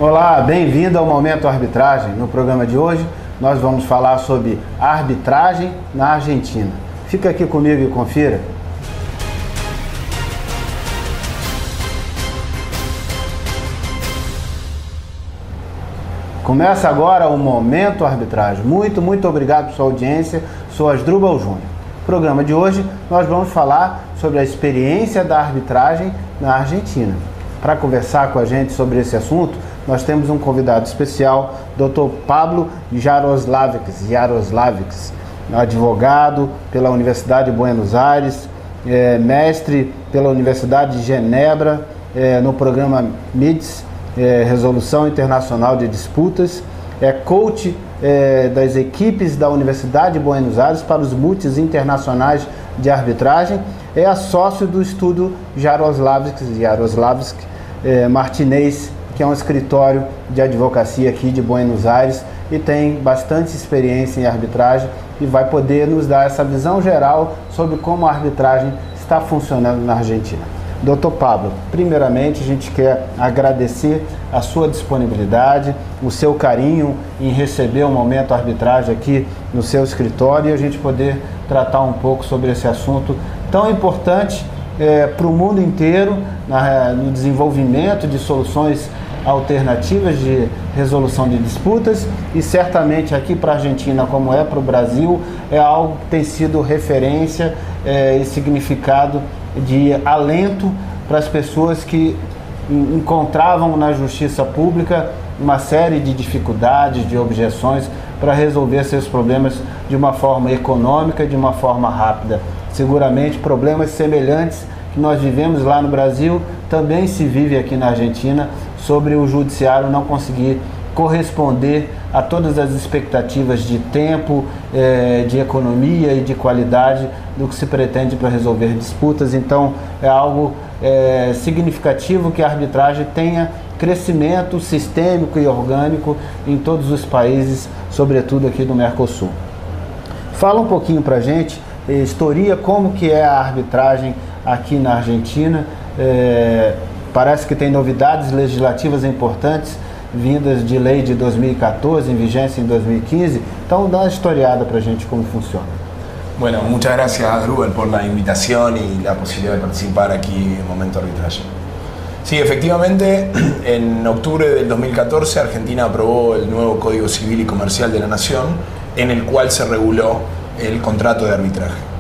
Olá, bem-vindo ao Momento Arbitragem. No programa de hoje, nós vamos falar sobre arbitragem na Argentina. Fica aqui comigo e confira. Começa agora o Momento Arbitragem. Muito obrigado por sua audiência. Sou Asdrubal Júnior. No programa de hoje, nós vamos falar sobre a experiência da arbitragem na Argentina. Para conversar com a gente sobre esse assunto, nós temos um convidado especial, Dr. Pablo Jaroslavix, advogado pela Universidade de Buenos Aires, mestre pela Universidade de Genebra, no programa MIDS, Resolução Internacional de Disputas, coach das equipes da Universidade de Buenos Aires para os multis internacionais de arbitragem, sócio do Estudo Jaroslavix Martinez, que é um escritório de advocacia aqui de Buenos Aires e tem bastante experiência em arbitragem e vai poder nos dar essa visão geral sobre como a arbitragem está funcionando na Argentina. Dr. Pablo, primeiramente a gente quer agradecer a sua disponibilidade, o seu carinho em receber o Momento Arbitragem aqui no seu escritório e a gente poder tratar um pouco sobre esse assunto tão importante para o mundo inteiro, no desenvolvimento de soluções alternativas de resolução de disputas e certamente aqui para a Argentina, como é para o Brasil, é algo que tem sido referência e significado de alento para as pessoas que encontravam na justiça pública uma série de dificuldades, de objeções para resolver seus problemas de uma forma econômica, de uma forma rápida. Seguramente problemas semelhantes que nós vivemos lá no Brasil também se vive aqui na Argentina, sobre o judiciário não conseguir corresponder a todas as expectativas de tempo, de economia e de qualidade do que se pretende para resolver disputas. Então é algo significativo que a arbitragem tenha crescimento sistêmico e orgânico em todos os países, sobretudo aqui do Mercosul. Fala um pouquinho para a gente, historia como que é a arbitragem aqui na Argentina. Parece que tem novidades legislativas importantes vindas de lei de 2014, em vigência em 2015. Então, dá uma historiada para a gente como funciona. Bueno, muchas gracias, Adrubal, por la invitación y la posibilidad de participar aquí en Momento Arbitraje. Sí, efectivamente, en octubre del 2014 Argentina aprobó el nuevo Código Civil y Comercial de la Nación, en el cual se reguló el contrato de arbitraje.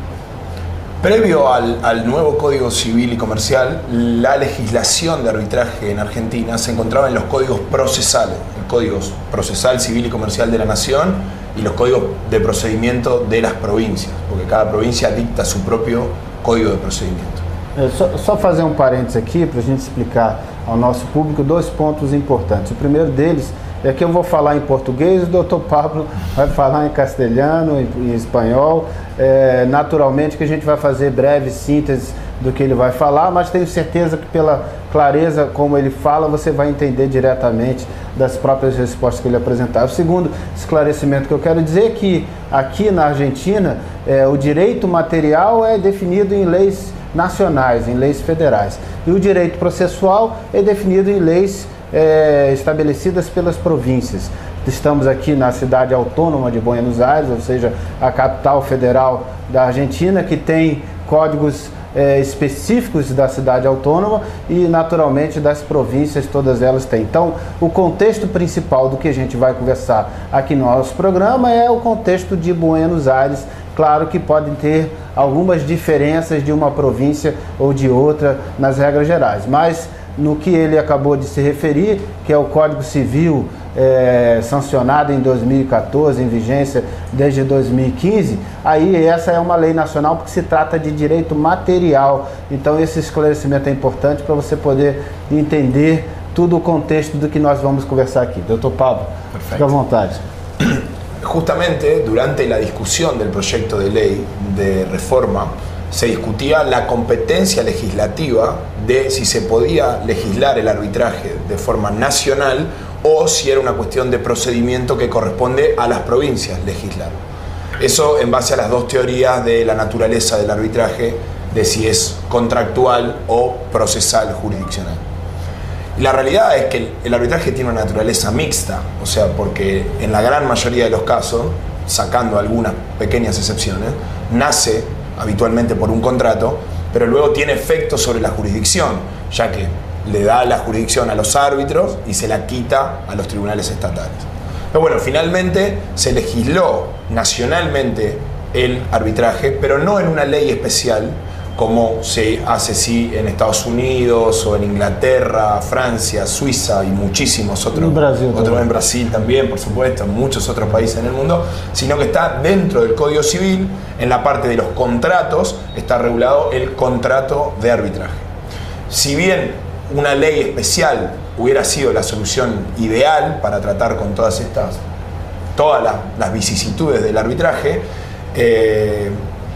Previo al nuevo Código Civil y Comercial, la legislación de arbitraje en Argentina se encontraba en los códigos procesales, el Código Procesal, Civil y Comercial de la Nación y los códigos de procedimiento de las provincias, porque cada provincia dicta su propio código de procedimiento. Só fazer um parênteses aqui para a gente explicar ao nosso público dois pontos importantes. O primeiro deles é que eu vou falar em português, o Dr. Pablo vai falar em castelhano, em espanhol. Naturalmente que a gente vai fazer breve síntese do que ele vai falar, mas tenho certeza que pela clareza como ele fala, você vai entender diretamente das próprias respostas que ele apresentar. O segundo esclarecimento que eu quero dizer é que aqui na Argentina o direito material é definido em leis nacionais, em leis federais, e o direito processual é definido em leis estabelecidas pelas províncias. Estamos aqui na cidade autônoma de Buenos Aires, ou seja, a capital federal da Argentina, que tem códigos específicos da cidade autônoma e naturalmente das províncias, todas elas têm. Então, o contexto principal do que a gente vai conversar aqui no nosso programa é o contexto de Buenos Aires. Claro que podem ter algumas diferenças de uma província ou de outra nas regras gerais, mas no que ele acabou de se referir, que é o Código Civil sancionado em 2014, em vigência desde 2015, aí essa é uma lei nacional porque se trata de direito material. Então esse esclarecimento é importante para você poder entender todo o contexto do que nós vamos conversar aqui. Dr. Pablo, fique à vontade. Justamente durante la discusión del proyecto de ley de reforma se discutía la competencia legislativa de si se podía legislar el arbitraje de forma nacional o si era una cuestión de procedimiento que corresponde a las provincias legislar. Eso en base a las dos teorías de la naturaleza del arbitraje, de si es contractual o procesal jurisdiccional. Y la realidad es que el arbitraje tiene una naturaleza mixta, o sea, porque en la gran mayoría de los casos, sacando algunas pequeñas excepciones, nace habitualmente por un contrato, pero luego tiene efecto sobre la jurisdicción, ya que le da la jurisdicción a los árbitros y se la quita a los tribunales estatales. Pero bueno, finalmente se legisló nacionalmente el arbitraje, pero no en una ley especial, como se hace sí en Estados Unidos o en Inglaterra, Francia, Suiza y muchísimos otros, en Brasil también, por supuesto, en muchos otros países en el mundo, sino que está dentro del Código Civil, en la parte de los contratos, está regulado el contrato de arbitraje. Si bien una ley especial hubiera sido la solución ideal para tratar con todas las vicisitudes del arbitraje,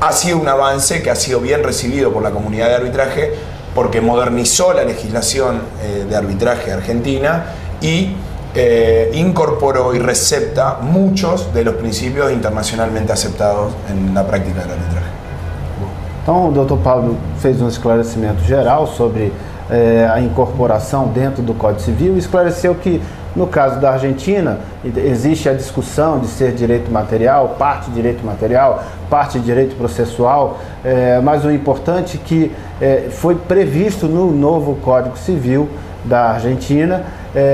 ha sido un avance que ha sido bien recibido por la comunidad de arbitraje porque modernizó la legislación de arbitraje argentina y incorporó y recepta muchos de los principios internacionalmente aceptados en la práctica del arbitraje. Então, o Dr. Pablo fez esclarecimento geral sobre a incorporação dentro do Código Civil e esclareceu que, no caso da Argentina, existe a discussão de ser direito material, parte direito material, parte direito processual, mas o importante é que foi previsto no novo Código Civil da Argentina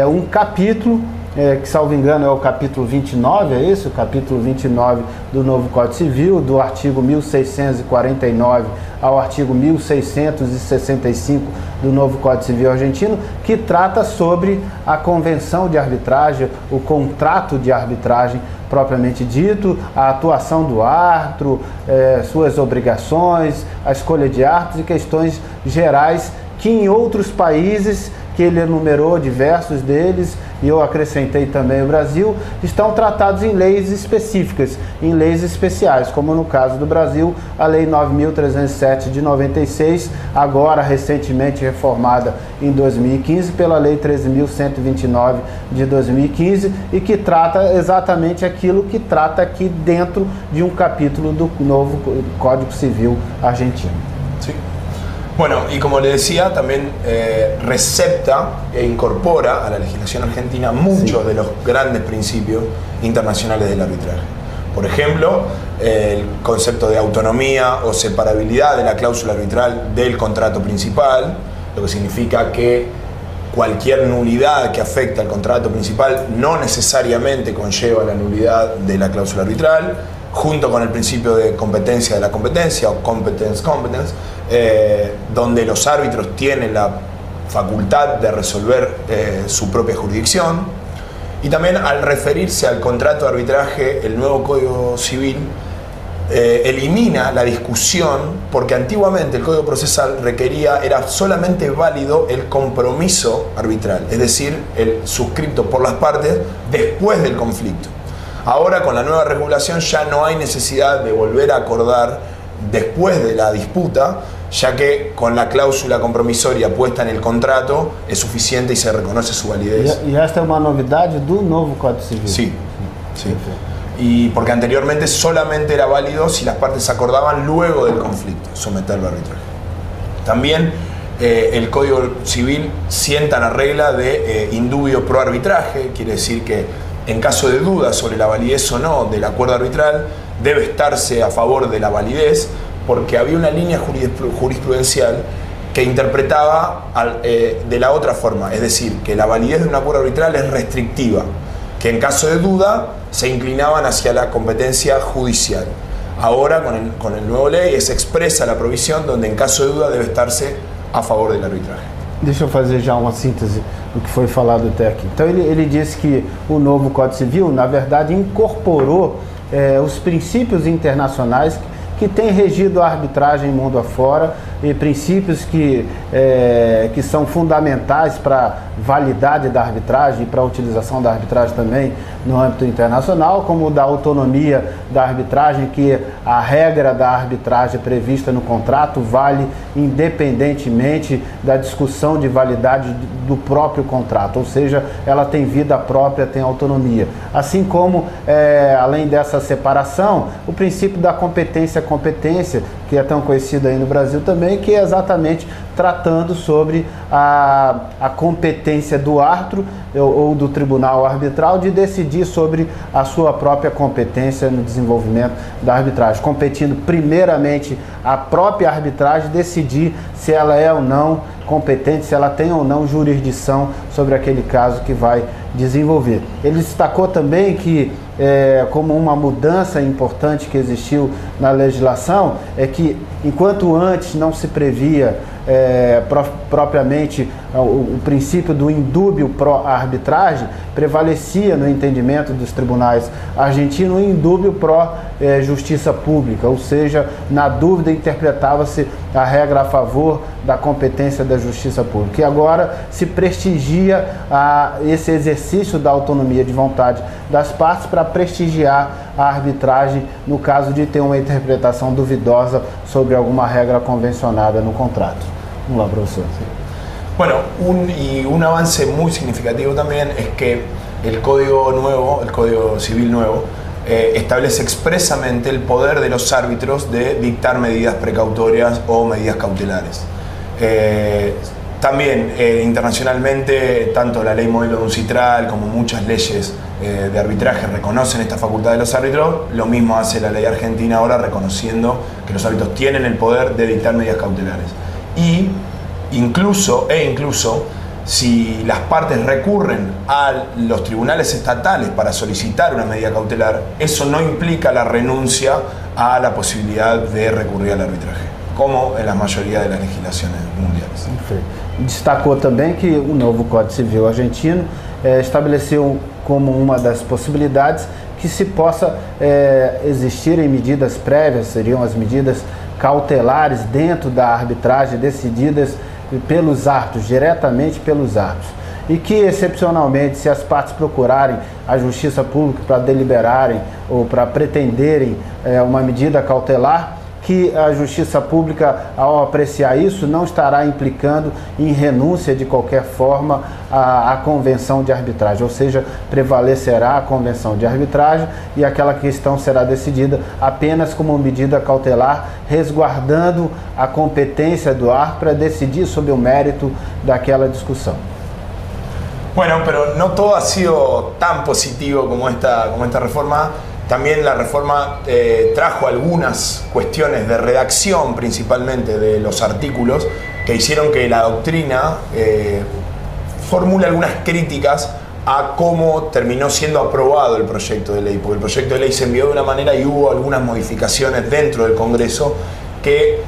um capítulo, que, salvo engano, é o capítulo 29, é isso? O capítulo 29 do novo Código Civil, do artigo 1649 ao artigo 1665 do novo Código Civil argentino, que trata sobre a convenção de arbitragem, o contrato de arbitragem propriamente dito, a atuação do árbitro, suas obrigações, a escolha de árbitros e questões gerais que em outros países, que ele enumerou diversos deles, e eu acrescentei também o Brasil, estão tratados em leis específicas, em leis especiais, como no caso do Brasil, a Lei 9.307 de 96, agora recentemente reformada em 2015 pela Lei 13.129 de 2015, e que trata exatamente aquilo que trata aqui dentro de um capítulo do novo Código Civil argentino. Sim. Bueno, y como le decía, también recepta e incorpora a la legislación argentina muchos de los grandes principios internacionales del arbitraje. Por ejemplo, el concepto de autonomía o separabilidad de la cláusula arbitral del contrato principal, lo que significa que cualquier nulidad que afecte al contrato principal no necesariamente conlleva la nulidad de la cláusula arbitral, junto con el principio de competencia de la competencia o competence, donde los árbitros tienen la facultad de resolver su propia jurisdicción. Y también, al referirse al contrato de arbitraje, el nuevo Código Civil elimina la discusión, porque antiguamente el Código Procesal era solamente válido el compromiso arbitral, es decir, el suscripto por las partes después del conflicto. Ahora, con la nueva regulación, ya no hay necesidad de volver a acordar después de la disputa, ya que con la cláusula compromisoria puesta en el contrato es suficiente y se reconoce su validez. Y esta es una novedad del nuevo Código Civil. Sí, sí. Y porque anteriormente solamente era válido si las partes acordaban luego del conflicto someterlo a arbitraje. También el Código Civil sienta la regla de indubio pro arbitraje, quiere decir que en caso de duda sobre la validez o no del acuerdo arbitral, debe estarse a favor de la validez, porque había una línea jurisprudencial que interpretaba de la otra forma, es decir, que la validez de un acuerdo arbitral es restrictiva, que en caso de duda se inclinaban hacia la competencia judicial. Ahora, con el nuevo ley, se expresa la provisión donde en caso de duda debe estarse a favor del arbitraje. Deixa eu fazer já uma síntese do que foi falado até aqui. Então ele disse que o novo Código Civil, na verdade, incorporou os princípios internacionais que têm regido a arbitragem mundo afora, e princípios que são fundamentais para a validade da arbitragem e para a utilização da arbitragem também no âmbito internacional, como o da autonomia da arbitragem, que a regra da arbitragem prevista no contrato vale independentemente da discussão de validade do próprio contrato, ou seja, ela tem vida própria, tem autonomia. Assim como, além dessa separação, o princípio da competência competência, que é tão conhecida aí no Brasil também, que é exatamente tratando sobre a competência do árbitro ou do tribunal arbitral de decidir sobre a sua própria competência no desenvolvimento da arbitragem, competindo primeiramente a própria arbitragem decidir se ela é ou não competente, se ela tem ou não jurisdição sobre aquele caso que vai desenvolver. Ele destacou também que como uma mudança importante que existiu na legislação é que enquanto antes não se previa propriamente o princípio do indúbio pró-arbitragem, prevalecia no entendimento dos tribunais argentinos o indúbio pró-justiça pública, ou seja, na dúvida interpretava-se a regra a favor da competência da justiça pública. E agora se prestigia esse exercício da autonomia de vontade das partes para prestigiar a arbitragem no caso de ter uma interpretação duvidosa sobre alguma regra convencionada no contrato. Vamos lá, professor. Bueno, un avance muy significativo también es que el código nuevo, el código civil nuevo, establece expresamente el poder de los árbitros de dictar medidas precautorias o medidas cautelares. También internacionalmente, tanto la ley modelo de UNCITRAL como muchas leyes de arbitraje reconocen esta facultad de los árbitros. Lo mismo hace la ley argentina ahora, reconociendo que los árbitros tienen el poder de dictar medidas cautelares. Y incluso si las partes recurren a los tribunales estatales para solicitar una medida cautelar, eso no implica la renuncia a la posibilidad de recurrir al arbitraje, como en la mayoría de las legislaciones mundiales. Destacou também que o novo Código Civil argentino estabeleceu como uma das possibilidades que se possa existirem medidas prévias, seriam as medidas cautelares dentro da arbitragem decididas pelos árbitros, diretamente pelos árbitros. E que, excepcionalmente, se as partes procurarem a justiça pública para deliberarem ou para pretenderem uma medida cautelar, que a justiça pública, ao apreciar isso, não estará implicando em renúncia de qualquer forma à convenção de arbitragem, ou seja, prevalecerá a convenção de arbitragem e aquela questão será decidida apenas como medida cautelar, resguardando a competência do árbitro para decidir sobre o mérito daquela discussão. Bueno, pero no todo ha sido tan positivo como esta reforma. También la reforma trajo algunas cuestiones de redacción, principalmente de los artículos, que hicieron que la doctrina formule algunas críticas a cómo terminó siendo aprobado el proyecto de ley, porque el proyecto de ley se envió de una manera y hubo algunas modificaciones dentro del Congreso que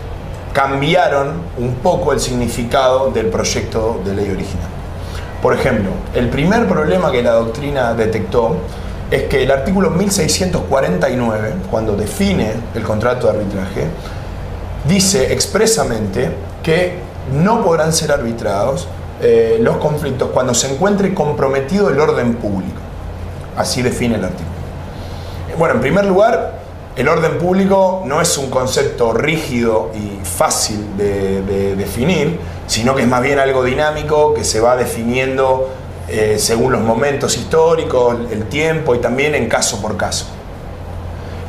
cambiaron un poco el significado del proyecto de ley original. Por ejemplo, el primer problema que la doctrina detectó es que el artículo 1649, cuando define el contrato de arbitraje, dice expresamente que no podrán ser arbitrados los conflictos cuando se encuentre comprometido el orden público. Así define el artículo. Bueno, en primer lugar, el orden público no es un concepto rígido y fácil de definir, sino que es más bien algo dinámico que se va definiendo según los momentos históricos, el tiempo y también en caso por caso.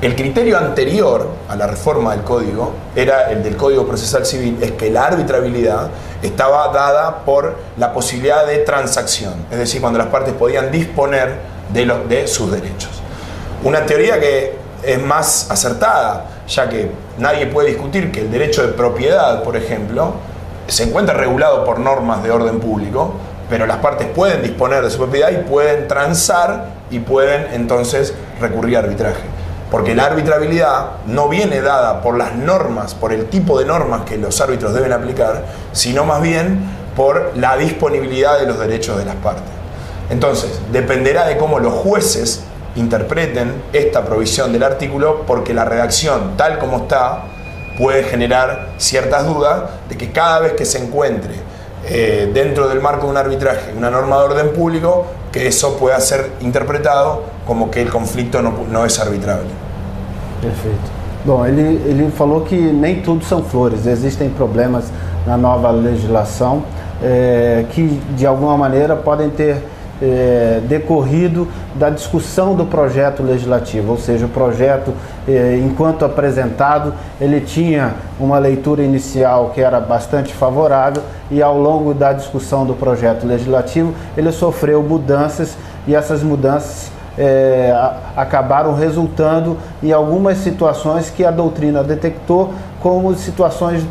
El criterio anterior a la reforma del Código era el del Código Procesal Civil, es que la arbitrabilidad estaba dada por la posibilidad de transacción, es decir, cuando las partes podían disponer de sus derechos. Una teoría que es más acertada, ya que nadie puede discutir que el derecho de propiedad, por ejemplo, se encuentra regulado por normas de orden público, pero las partes pueden disponer de su propiedad y pueden transar y pueden entonces recurrir a arbitraje. Porque la arbitrabilidad no viene dada por las normas, por el tipo de normas que los árbitros deben aplicar, sino más bien por la disponibilidad de los derechos de las partes. Entonces, dependerá de cómo los jueces interpreten esta provisión del artículo, porque la redacción tal como está puede generar ciertas dudas de que cada vez que se encuentre dentro del marco de un arbitraje una norma de orden público, que eso pueda ser interpretado como que el conflicto não é arbitrável. Perfeito. Bom, ele falou que nem tudo são flores, existem problemas na nova legislação que de alguma maneira podem ter decorrido da discussão do projeto legislativo, ou seja, o projeto enquanto apresentado, ele tinha uma leitura inicial que era bastante favorável e ao longo da discussão do projeto legislativo ele sofreu mudanças e essas mudanças acabaram resultando em algumas situações que a doutrina detectou como situações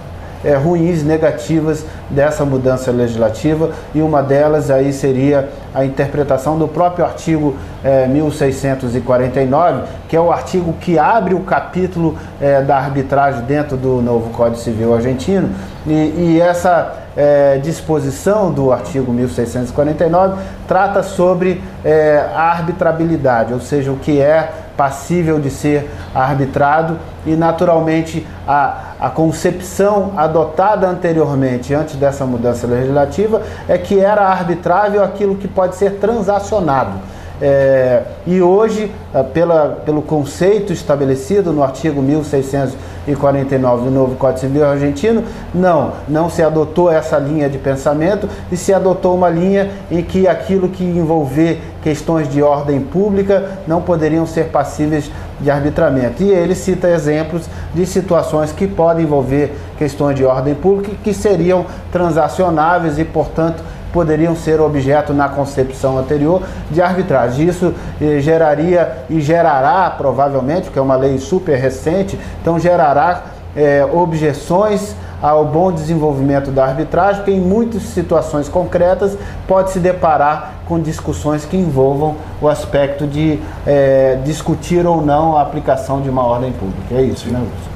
ruins, negativas dessa mudança legislativa, e uma delas aí seria a interpretação do próprio artigo 1649, que é o artigo que abre o capítulo da arbitragem dentro do novo Código Civil argentino, e essa disposição do artigo 1649 trata sobre a arbitrabilidade, ou seja, o que é passível de ser arbitrado, e naturalmente a concepção adotada anteriormente, antes dessa mudança legislativa, é que era arbitrável aquilo que pode ser transacionado. E hoje, pelo conceito estabelecido no artigo 1649 do novo Código Civil argentino, não se adotou essa linha de pensamento e se adotou uma linha em que aquilo que envolver questões de ordem pública não poderiam ser passíveis de arbitramento. E ele cita exemplos de situações que podem envolver questões de ordem pública que seriam transacionáveis e, portanto, poderiam ser objeto na concepção anterior de arbitragem. Isso geraria e gerará provavelmente, porque é uma lei super recente, então gerará objeções ao bom desenvolvimento da arbitragem, porque em muitas situações concretas pode se deparar com discussões que envolvam o aspecto de discutir ou não a aplicação de uma ordem pública. É isso, né, Wilson?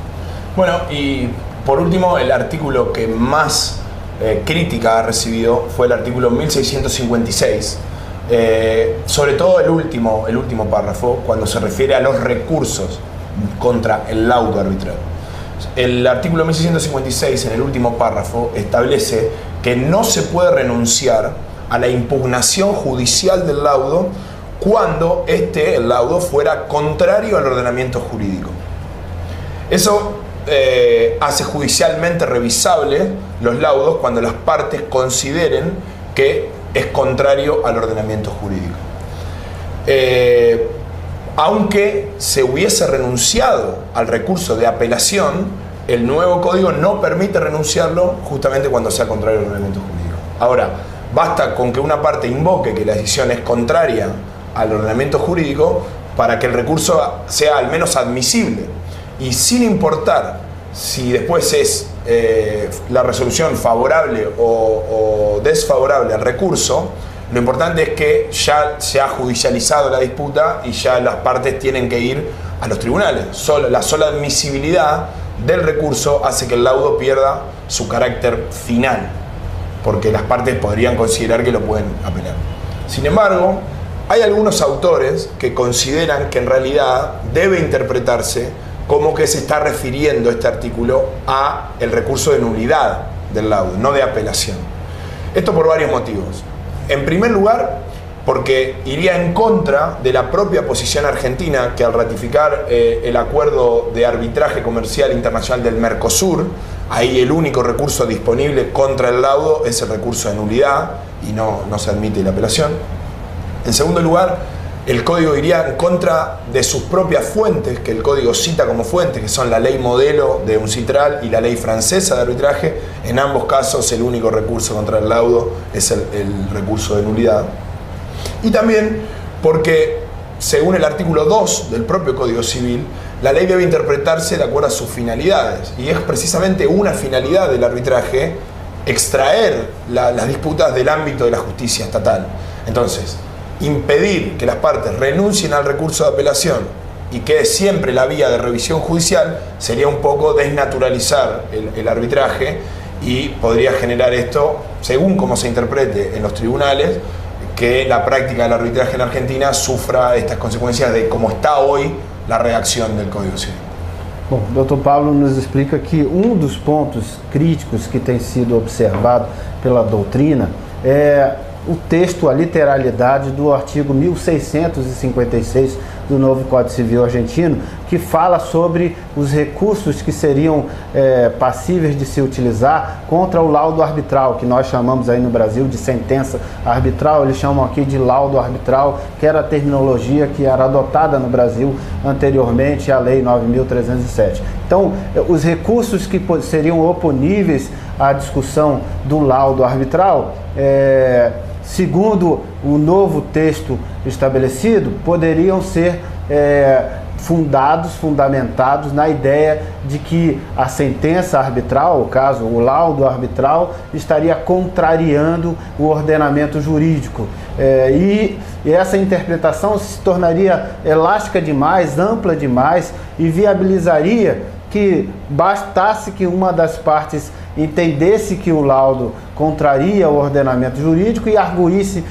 Bueno, y por último, el artículo que más crítica ha recibido fue el artículo 1656, sobre todo el último párrafo, cuando se refiere a los recursos contra el laudo arbitral. El artículo 1656, en el último párrafo, establece que no se puede renunciar a la impugnación judicial del laudo cuando el laudo fuera contrario al ordenamiento jurídico. Eso hace judicialmente revisable los laudos cuando las partes consideren que es contrario al ordenamiento jurídico. Aunque se hubiese renunciado al recurso de apelación, el nuevo código no permite renunciarlo justamente cuando sea contrario al ordenamiento jurídico. Ahora, basta con que una parte invoque que la decisión es contraria al ordenamiento jurídico para que el recurso sea al menos admisible. Y sin importar si después es la resolución favorable o desfavorable al recurso, lo importante es que ya se ha judicializado la disputa y ya las partes tienen que ir a los tribunales. La sola admisibilidad del recurso hace que el laudo pierda su carácter final, porque las partes podrían considerar que lo pueden apelar. Sin embargo, hay algunos autores que consideran que en realidad debe interpretarse como que se está refiriendo este artículo a el recurso de nulidad del laudo, no de apelación. Esto por varios motivos. En primer lugar, porque iría en contra de la propia posición argentina, que al ratificar el acuerdo de arbitraje comercial internacional del Mercosur, ahí el único recurso disponible contra el laudo es el recurso de nulidad y no se admite la apelación. En segundo lugar, el código iría en contra de sus propias fuentes, que el código cita como fuentes, que son la ley modelo de UNCITRAL y la ley francesa de arbitraje. En ambos casos el único recurso contra el laudo es el recurso de nulidad. Y también porque, según el artículo 2 del propio Código Civil, la ley debe interpretarse de acuerdo a sus finalidades. Y es precisamente una finalidad del arbitraje extraer las disputas del ámbito de la justicia estatal. Entonces, impedir que las partes renuncien al recurso de apelación y quede siempre la vía de revisión judicial sería un poco desnaturalizar el arbitraje, y podría generar esto, según como se interprete en los tribunales, que la práctica del arbitraje en Argentina sufra estas consecuencias de cómo está hoy la redacción del Código Civil. Bom, o Dr. Pablo nos explica que dos pontos críticos que tem sido observado pela doutrina é o texto, a literalidade do artigo 1656 do novo Código Civil argentino, que fala sobre os recursos que seriam passíveis de se utilizar contra o laudo arbitral, que nós chamamos aí no Brasil de sentença arbitral, eles chamam aqui de laudo arbitral, que era a terminologia que era adotada no Brasil anteriormente à Lei 9.307. Então, os recursos que seriam oponíveis à discussão do laudo arbitral, segundo o novo texto estabelecido, poderiam ser fundamentados na ideia de que a sentença arbitral, o caso, o laudo arbitral, estaria contrariando o ordenamento jurídico. E essa interpretação se tornaria elástica demais, ampla demais e viabilizaria que bastasse que uma das partes entendesse que o laudo contraria o ordenamento jurídico e arguísse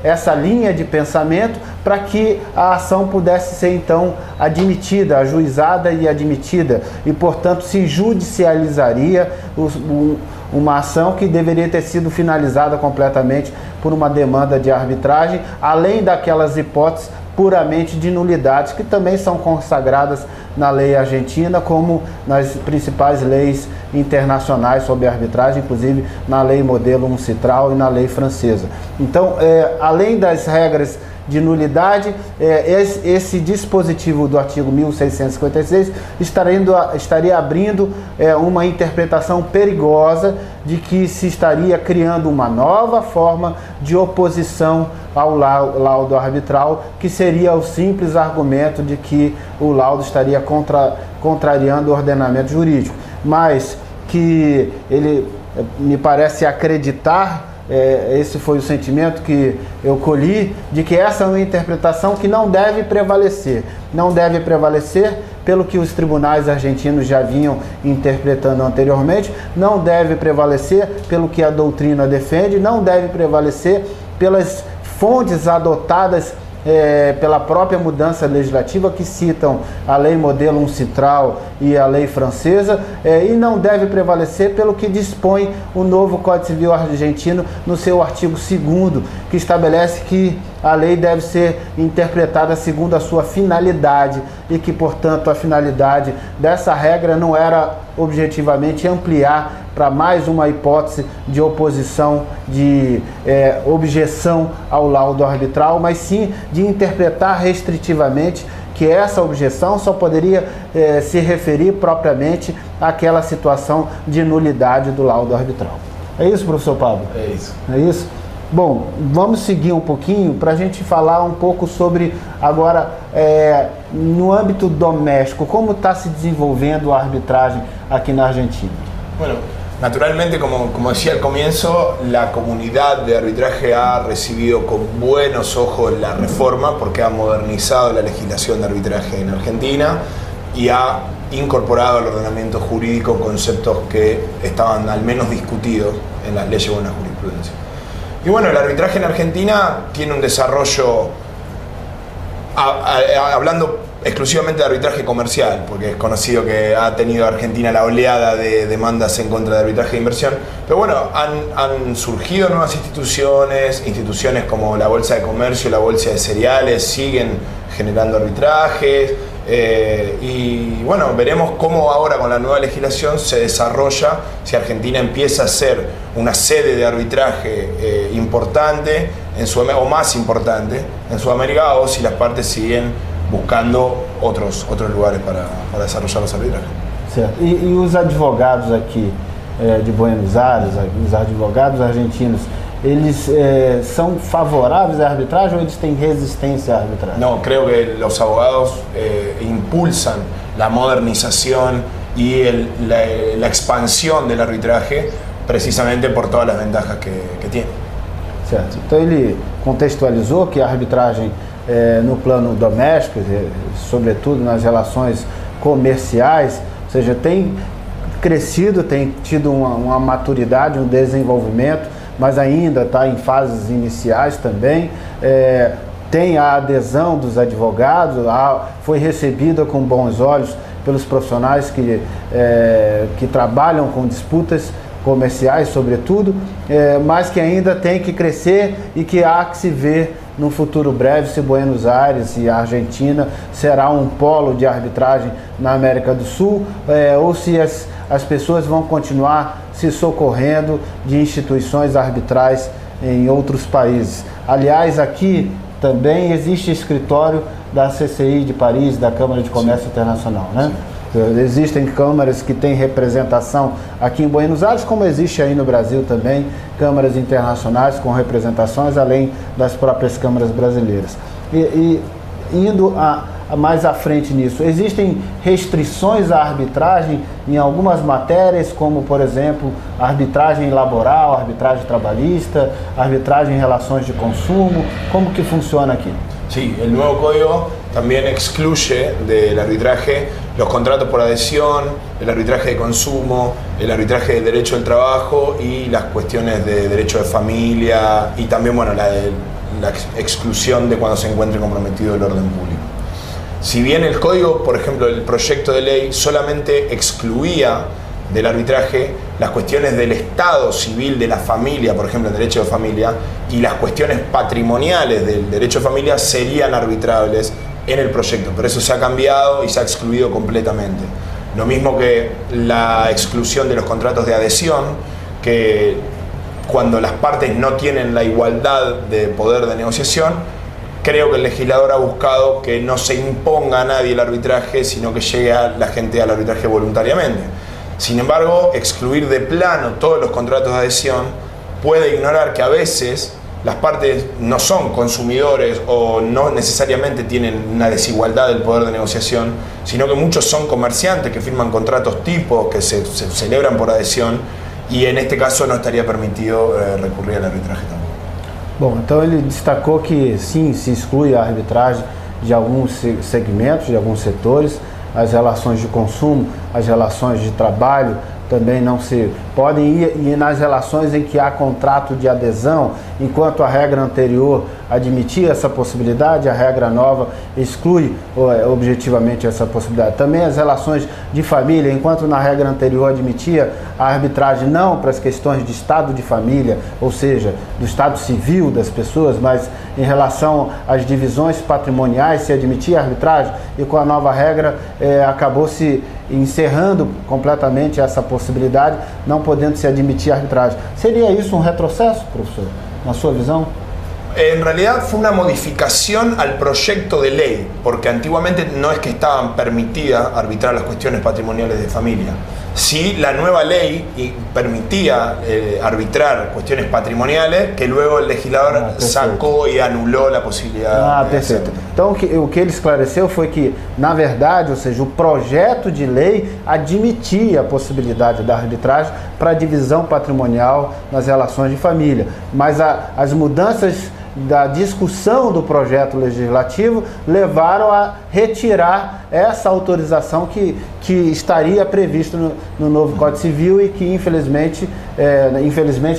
essa linha de pensamento para que a ação pudesse ser então admitida, ajuizada e admitida, e portanto se judicializaria uma ação que deveria ter sido finalizada completamente por uma demanda de arbitragem, além daquelas hipóteses puramente de nulidades que também são consagradas na lei argentina, como nas principais leis internacionais sobre arbitragem, inclusive na lei modelo UNCITRAL e na lei francesa. Então, além das regras de nulidade, esse dispositivo do artigo 1656 estaria abrindo uma interpretação perigosa de que se estaria criando uma nova forma de oposição ao laudo arbitral, que seria o simples argumento de que o laudo estaria contrariando o ordenamento jurídico, mas que ele me parece acreditar, esse foi o sentimento que eu colhi, de que essa é uma interpretação que não deve prevalecer. Não deve prevalecer pelo que os tribunais argentinos já vinham interpretando anteriormente, não deve prevalecer pelo que a doutrina defende, não deve prevalecer pelas fontes adotadas pela própria mudança legislativa, que citam a lei modelo UNCITRAL e a lei francesa, e não deve prevalecer pelo que dispõe o novo Código Civil argentino no seu artigo 2º, que estabelece que a lei deve ser interpretada segundo a sua finalidade e que, portanto, a finalidade dessa regra não era objetivamente ampliar para mais uma hipótese de oposição, de objeção ao laudo arbitral, mas sim de interpretar restritivamente que essa objeção só poderia se referir propriamente àquela situação de nulidade do laudo arbitral. É isso, professor Pablo? É isso. É isso? Bom, vamos seguir um pouquinho para a gente falar um pouco sobre, agora, no âmbito doméstico, como está se desenvolvendo a arbitragem aqui na Argentina. Bueno, naturalmente, como decía al comienzo, la comunidad de arbitraje ha recibido con buenos ojos la reforma porque ha modernizado la legislación de arbitraje en Argentina y ha incorporado al ordenamiento jurídico conceptos que estaban al menos discutidos en las leyes o en la jurisprudencia. Y bueno, el arbitraje en Argentina tiene un desarrollo, hablando exclusivamente de arbitraje comercial, porque es conocido que ha tenido Argentina la oleada de demandas en contra de arbitraje de inversión, pero bueno, han surgido nuevas instituciones como la Bolsa de Comercio, la Bolsa de Cereales, siguen generando arbitrajes, y bueno, veremos cómo ahora con la nueva legislación se desarrolla, si Argentina empieza a ser una sede de arbitraje importante o más importante en Sudamérica, o si las partes siguen buscando otros lugares para desarrollar los arbitrajes. Certo. E os advogados aqui de Buenos Aires, os advogados argentinos, eles são favoráveis à arbitragem ou eles têm resistência à arbitragem? No, creo que los abogados impulsan la modernización y la expansión del arbitraje precisamente por todas las ventajas que tiene. Certo. Então ele contextualizou que a arbitragem no plano doméstico, sobretudo nas relações comerciais, ou seja, tem crescido, tem tido uma maturidade, um desenvolvimento, mas ainda está em fases iniciais também. Tem a adesão dos advogados, foi recebida com bons olhos pelos profissionais que trabalham com disputas comerciais, sobretudo, mas que ainda tem que crescer e que há que se ver no futuro breve se Buenos Aires e a Argentina será um polo de arbitragem na América do Sul, ou se as pessoas vão continuar se socorrendo de instituições arbitrais em outros países. Aliás, aqui também existe escritório da CCI de Paris, da Câmara de Comércio Internacional, né? Existem câmaras que têm representação aqui em Buenos Aires, como existe aí no Brasil também, câmaras internacionais com representações, além das próprias câmaras brasileiras. E indo mais à frente nisso, existem restrições à arbitragem em algumas matérias, como, por exemplo, arbitragem laboral, arbitragem trabalhista, arbitragem em relações de consumo. Como que funciona aqui? Sí, el nuevo código también excluye del arbitraje los contratos por adhesión, el arbitraje de consumo, el arbitraje del derecho del trabajo y las cuestiones de derecho de familia y también, bueno, la exclusión de cuando se encuentre comprometido el orden público. Si bien el código, por ejemplo, el proyecto de ley solamente excluía del arbitraje las cuestiones del estado civil de la familia, por ejemplo el derecho de familia, y las cuestiones patrimoniales del derecho de familia serían arbitrables en el proyecto, pero eso se ha cambiado y se ha excluido completamente. Lo mismo que la exclusión de los contratos de adhesión, que cuando las partes no tienen la igualdad de poder de negociación, creo que el legislador ha buscado que no se imponga a nadie el arbitraje, sino que llegue a la gente al arbitraje voluntariamente. Sin embargo, excluir de plano todos los contratos de adhesión puede ignorar que a veces las partes no son consumidores o no necesariamente tienen una desigualdad del poder de negociación, sino que muchos son comerciantes que firman contratos tipos que se celebran por adhesión, y en este caso no estaría permitido recurrir al arbitraje tampoco. Bom, então ele destacou que sim, se exclui a arbitragem de alguns segmentos, de alguns setores, as relações de consumo, as relações de trabalho também não se podem ir, e nas relações em que há contrato de adesão, enquanto a regra anterior admitia essa possibilidade, a regra nova exclui objetivamente essa possibilidade. Também as relações de família, enquanto na regra anterior admitia a arbitragem não para as questões de estado de família, ou seja, do estado civil das pessoas, mas em relação às divisões patrimoniais se admitia a arbitragem, e com a nova regra acabou se encerrando completamente essa possibilidade, não podendo se admitir a arbitragem. Seria isso um retrocesso, professor, na sua visão? En realidad fue una modificación al proyecto de ley, porque antiguamente no es que estaban permitidas arbitrar las cuestiones patrimoniales de familia. Sí, la nueva lei permitía arbitrar cuestiones patrimoniales, que luego el legislador sacou e anulou a possibilidade. Perfeito. Então o que ele esclareceu foi que, na verdade, ou seja, o projeto de lei admitia a possibilidade da arbitragem para a divisão patrimonial nas relações de família, mas as mudanças da discussão do projeto legislativo levaram a retirar essa autorização que estaria prevista no novo Código Civil e que infelizmente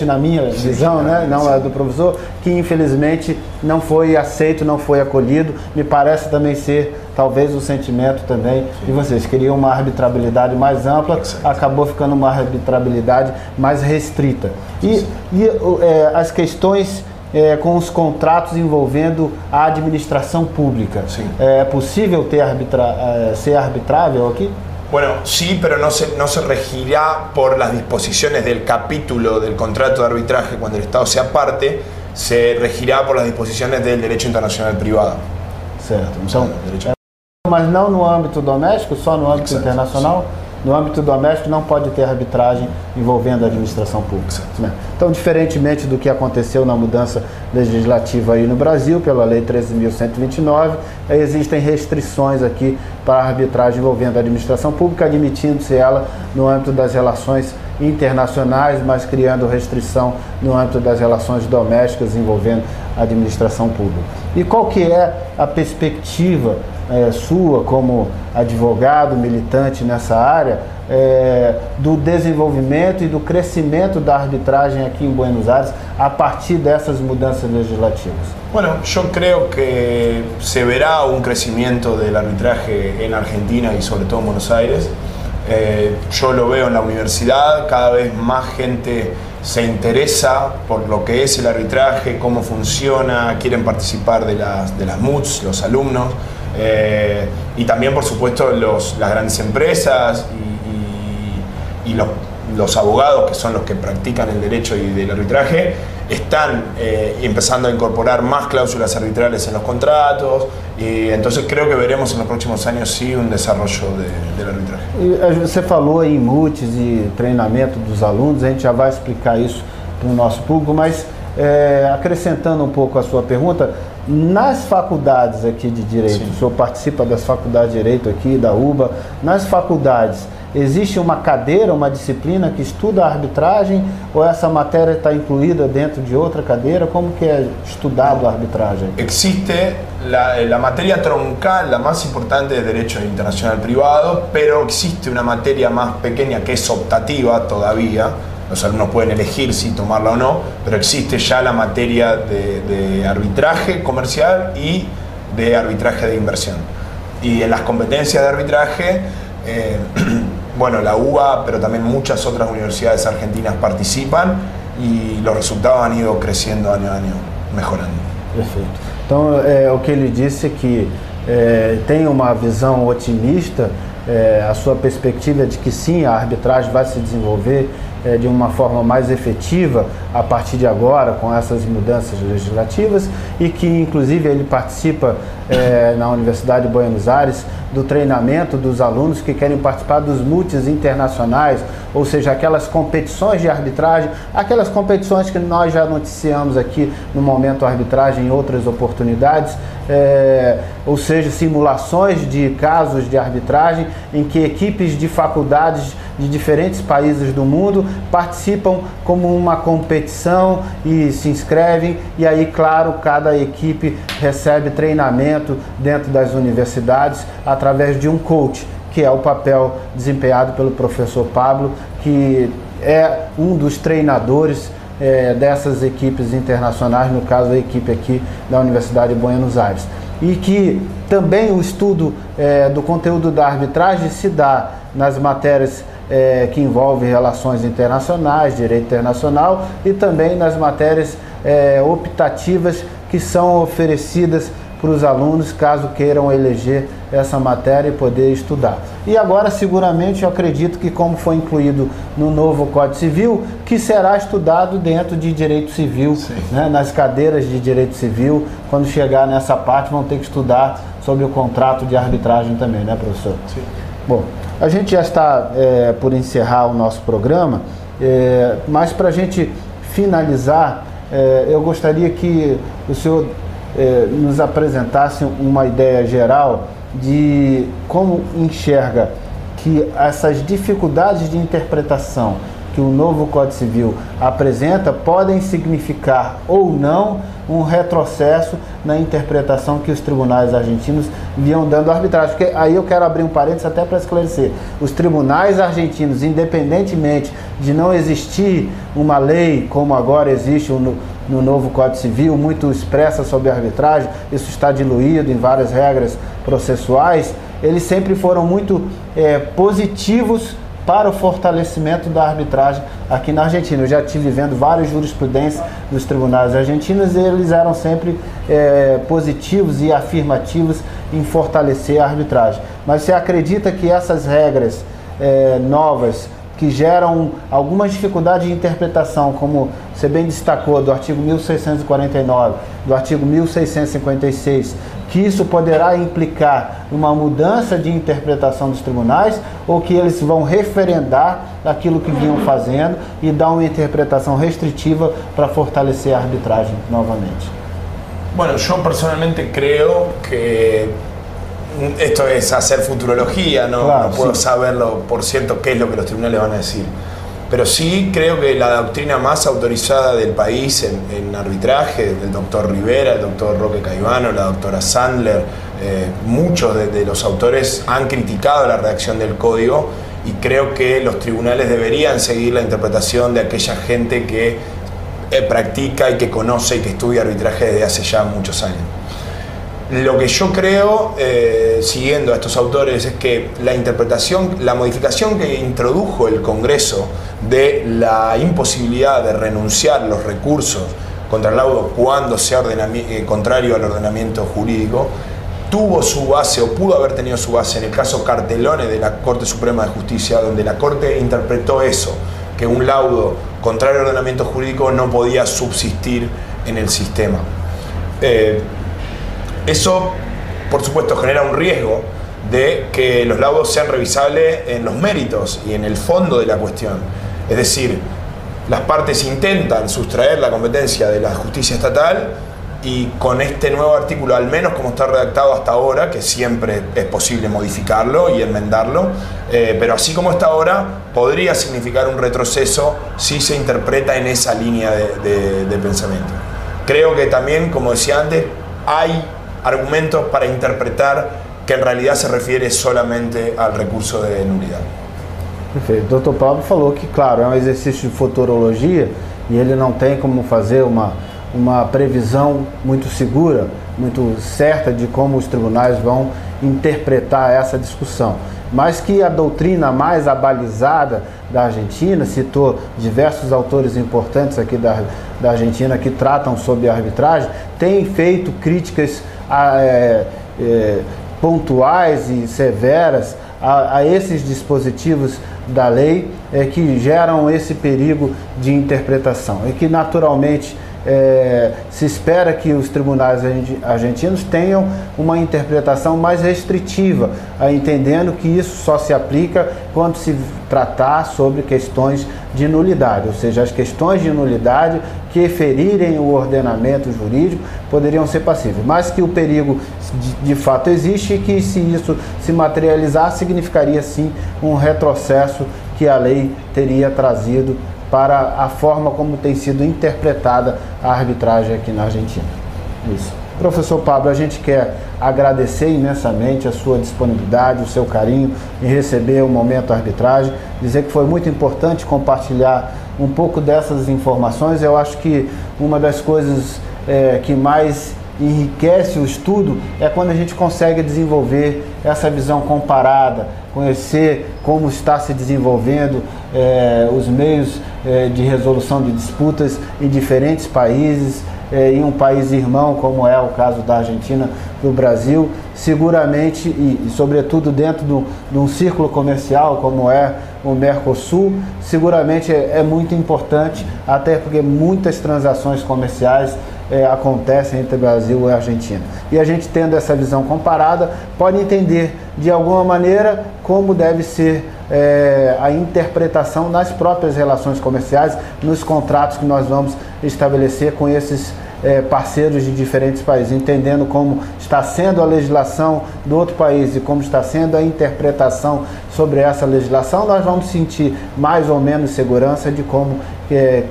na minha visão, né, não é do professor, que infelizmente não foi aceito, não foi acolhido. Me parece também ser talvez o sentimento também de vocês. Queriam uma arbitrabilidade mais ampla, acabou ficando uma arbitrabilidade mais restrita. E as questões com os contratos envolvendo a administração pública. Sim. É possível ser arbitrável aqui? Bueno, sí, pero no se regirá por las disposiciones del capítulo del contrato de arbitraje cuando el Estado sea parte, se regirá por las disposiciones del derecho internacional privado. Certo. Então, mas não no âmbito doméstico, só no âmbito internacional? Sim. No âmbito doméstico não pode ter arbitragem envolvendo a administração pública. Né? Então, diferentemente do que aconteceu na mudança legislativa aí no Brasil, pela Lei 13.129, existem restrições aqui para a arbitragem envolvendo a administração pública, admitindo-se ela no âmbito das relações internacionais, mas criando restrição no âmbito das relações domésticas envolvendo a administração pública. E qual que é a perspectiva sua como advogado militante nessa área do desenvolvimento e do crescimento da arbitragem aqui em Buenos Aires a partir dessas mudanças legislativas? Bueno, yo creo que se verá un crecimiento del arbitraje en Argentina y sobre todo en Buenos Aires, Yo lo veo en la universidad, cada vez más gente se interesa por lo que es el arbitraje, cómo funciona, quieren participar de las MUTs, los alumnos, y también por supuesto las grandes empresas y los abogados, que son los que practican el derecho y del arbitraje, están empezando a incorporar más cláusulas arbitrales en los contratos, y entonces creo que veremos en los próximos años sí un desarrollo del arbitraje. Você falou em multis e treinamento dos alunos, a gente já vai explicar isso para o nosso público, mas acrescentando um pouco a sua pergunta, nas faculdades aqui de Direito, sim, o senhor participa das faculdades de Direito aqui, da UBA, nas faculdades, existe uma cadeira, uma disciplina que estuda a arbitragem, ou essa matéria está incluída dentro de outra cadeira? Como que é estudado a arbitragem? Existe la materia troncal, la más importante de Derecho Internacional Privado, pero existe una materia más pequeña que es optativa todavía. Los alumnos pueden elegir si tomarla o no, pero existe ya la materia de arbitraje comercial y de arbitraje de inversión. Y en las competencias de arbitraje, bueno, la UBA, pero también muchas otras universidades argentinas participan y los resultados han ido creciendo año a año, mejorando. Perfeito. Então, o que ele disse é que tem uma visão otimista, a sua perspectiva é de que sim, a arbitragem vai se desenvolver de uma forma mais efetiva a partir de agora, com essas mudanças legislativas, e que inclusive ele participa na Universidade de Buenos Aires do treinamento dos alunos que querem participar dos multis internacionais, ou seja, aquelas competições de arbitragem, aquelas competições que nós já noticiamos aqui no Momento Arbitragem em outras oportunidades, ou seja, simulações de casos de arbitragem em que equipes de faculdades de diferentes países do mundo participam como uma competição e se inscrevem, e aí, claro, cada equipe recebe treinamento dentro das universidades através de um coach, que é o papel desempenhado pelo professor Pablo, que é um dos treinadores dessas equipes internacionais, no caso a equipe aqui da Universidade de Buenos Aires. E que também o estudo do conteúdo da arbitragem se dá nas matérias que envolvem relações internacionais, direito internacional, e também nas matérias optativas que são oferecidas para os alunos caso queiram eleger essa matéria e poder estudar. E agora, seguramente, eu acredito que, como foi incluído no novo Código Civil, que será estudado dentro de Direito Civil, né, nas cadeiras de Direito Civil, quando chegar nessa parte vão ter que estudar sobre o contrato de arbitragem também, né, professor? Sim. Bom, a gente já está por encerrar o nosso programa, mas para a gente finalizar, eu gostaria que o senhor nos apresentasse uma ideia geral de como enxerga que essas dificuldades de interpretação que o novo Código Civil apresenta podem significar ou não um retrocesso na interpretação que os tribunais argentinos vinham dando à arbitragem. Porque aí eu quero abrir um parênteses até para esclarecer. Os tribunais argentinos, independentemente de não existir uma lei como agora existe no novo Código Civil, muito expressa sobre a arbitragem, isso está diluído em várias regras processuais, eles sempre foram muito positivos para o fortalecimento da arbitragem aqui na Argentina. Eu já estive vendo várias jurisprudências dos tribunais argentinos e eles eram sempre positivos e afirmativos em fortalecer a arbitragem. Mas você acredita que essas regras novas, que geram algumas dificuldades de interpretação, como você bem destacou, do artigo 1649, do artigo 1656, que isso poderá implicar uma mudança de interpretação dos tribunais, ou que eles vão referendar aquilo que vinham fazendo e dar uma interpretação restritiva para fortalecer a arbitragem novamente? Bueno, yo personalmente creo que esto es hacer futurología, no, claro, no puedo saberlo por cierto qué es lo que los tribunales van a decir. Pero sí creo que la doctrina más autorizada del país en arbitraje, del doctor Rivera, el doctor Roque Caivano, la doctora Sandler, muchos de los autores han criticado la redacción del código, y creo que los tribunales deberían seguir la interpretación de aquella gente que practica y que conoce y que estudia arbitraje desde hace ya muchos años. Lo que yo creo, siguiendo a estos autores, es que la modificación que introdujo el Congreso de la imposibilidad de renunciar los recursos contra el laudo cuando sea contrario al ordenamiento jurídico, tuvo su base, o pudo haber tenido su base, en el caso Cartelone de la Corte Suprema de Justicia, donde la Corte interpretó eso, que un laudo contrario al ordenamiento jurídico no podía subsistir en el sistema. Eso, por supuesto, genera un riesgo de que los laudos sean revisables en los méritos y en el fondo de la cuestión. Es decir, las partes intentan sustraer la competencia de la justicia estatal y con este nuevo artículo, al menos como está redactado hasta ahora, que siempre es posible modificarlo y enmendarlo, pero así como está ahora, podría significar un retroceso si se interpreta en esa línea de pensamiento. Creo que también, como decía antes, hay argumentos para interpretar que en realidad se refiere solamente al recurso de nulidade. Perfeito. O Dr. Pablo falou que, claro, é um exercício de futurologia e ele não tem como fazer uma previsão muito segura, muito certa de como os tribunais vão interpretar essa discussão. Mas que a doutrina mais abalizada da Argentina, citou diversos autores importantes aqui da Argentina que tratam sobre a arbitragem, tem feito críticas pontuais e severas a esses dispositivos da lei que geram esse perigo de interpretação e que naturalmente se espera que os tribunais argentinos tenham uma interpretação mais restritiva, entendendo que isso só se aplica quando se tratar sobre questões de nulidade, ou seja, as questões de nulidade que ferirem o ordenamento jurídico poderiam ser passíveis, mas que o perigo de fato existe e que se isso se materializar significaria sim um retrocesso que a lei teria trazido para a forma como tem sido interpretada a arbitragem aqui na Argentina. Isso. Professor Pablo, a gente quer agradecer imensamente a sua disponibilidade, o seu carinho em receber o Momento Arbitragem, dizer que foi muito importante compartilhar um pouco dessas informações. Eu acho que uma das coisas que mais enriquece o estudo é quando a gente consegue desenvolver essa visão comparada, conhecer como está se desenvolvendo os meios de resolução de disputas em diferentes países, em um país irmão como é o caso da Argentina do Brasil, seguramente e sobretudo dentro de um círculo comercial como é o Mercosul, seguramente é muito importante, até porque muitas transações comerciais acontecem entre Brasil e Argentina. E a gente tendo essa visão comparada pode entender de alguma maneira como deve ser a interpretação nas próprias relações comerciais, nos contratos que nós vamos estabelecer com esses parceiros de diferentes países, entendendo como está sendo a legislação do outro país e como está sendo a interpretação sobre essa legislação, nós vamos sentir mais ou menos segurança de como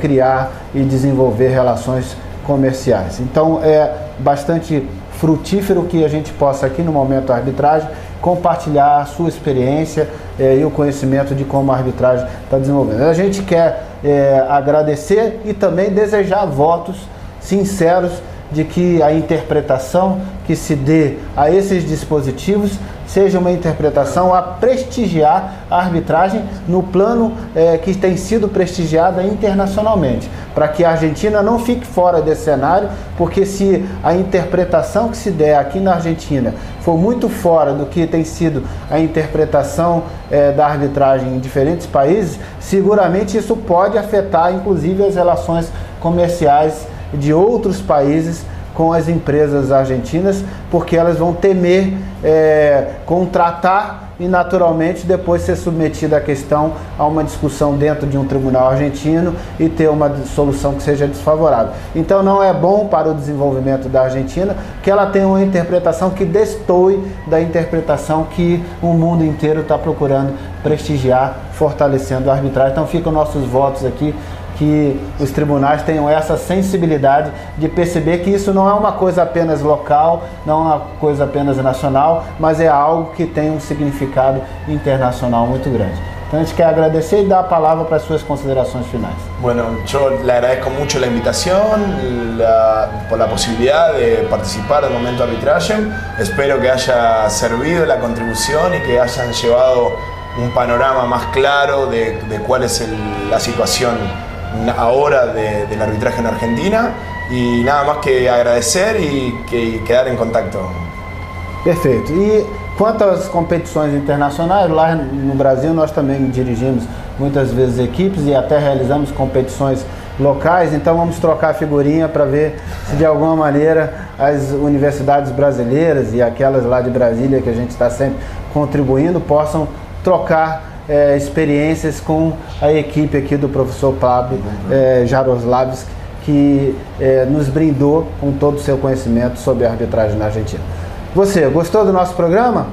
criar e desenvolver relações comerciais. Então é bastante frutífero que a gente possa aqui no Momento Arbitragem compartilhar a sua experiência e o conhecimento de como a arbitragem está desenvolvendo. A gente quer agradecer e também desejar votos sinceros de que a interpretação que se dê a esses dispositivos seja uma interpretação a prestigiar a arbitragem no plano que tem sido prestigiada internacionalmente, para que a Argentina não fique fora desse cenário, porque se a interpretação que se der aqui na Argentina for muito fora do que tem sido a interpretação da arbitragem em diferentes países, seguramente isso pode afetar inclusive as relações comerciais de outros países com as empresas argentinas, porque elas vão temer contratar e naturalmente depois ser submetida a questão a uma discussão dentro de um tribunal argentino e ter uma solução que seja desfavorável. Então não é bom para o desenvolvimento da Argentina que ela tenha uma interpretação que destoe da interpretação que o mundo inteiro está procurando prestigiar, fortalecendo a arbitragem. Então ficam nossos votos aqui, que os tribunais tenham essa sensibilidade de perceber que isso não é uma coisa apenas local, não é uma coisa apenas nacional, mas é algo que tem um significado internacional muito grande. Então a gente quer agradecer e dar a palavra para as suas considerações finais. Bueno, yo le agradezco mucho la invitación, por la posibilidad de participar del momento de arbitraje. Espero que haya servido la contribución y que hayan llevado un panorama más claro de cuál es la situación ahora del arbitraje en Argentina. Y nada más que agradecer y quedar en contacto. Perfeito. E quanto às competições internacionais, lá no Brasil nós também dirigimos muitas vezes equipes e até realizamos competições locais, então vamos trocar figurinha para ver se de alguma maneira as universidades brasileiras e aquelas lá de Brasília que a gente está sempre contribuindo possam trocar experiências com a equipe aqui do professor Pablo Jaroslavski, que nos brindou com todo o seu conhecimento sobre a arbitragem na Argentina. Você gostou do nosso programa?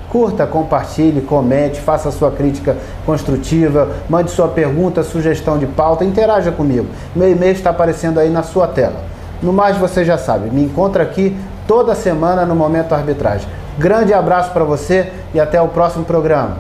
Curta, compartilhe, comente, faça sua crítica construtiva, mande sua pergunta, sugestão de pauta, interaja comigo. Meu e-mail está aparecendo aí na sua tela. No mais, você já sabe, me encontra aqui toda semana no Momento Arbitragem. Grande abraço para você e até o próximo programa.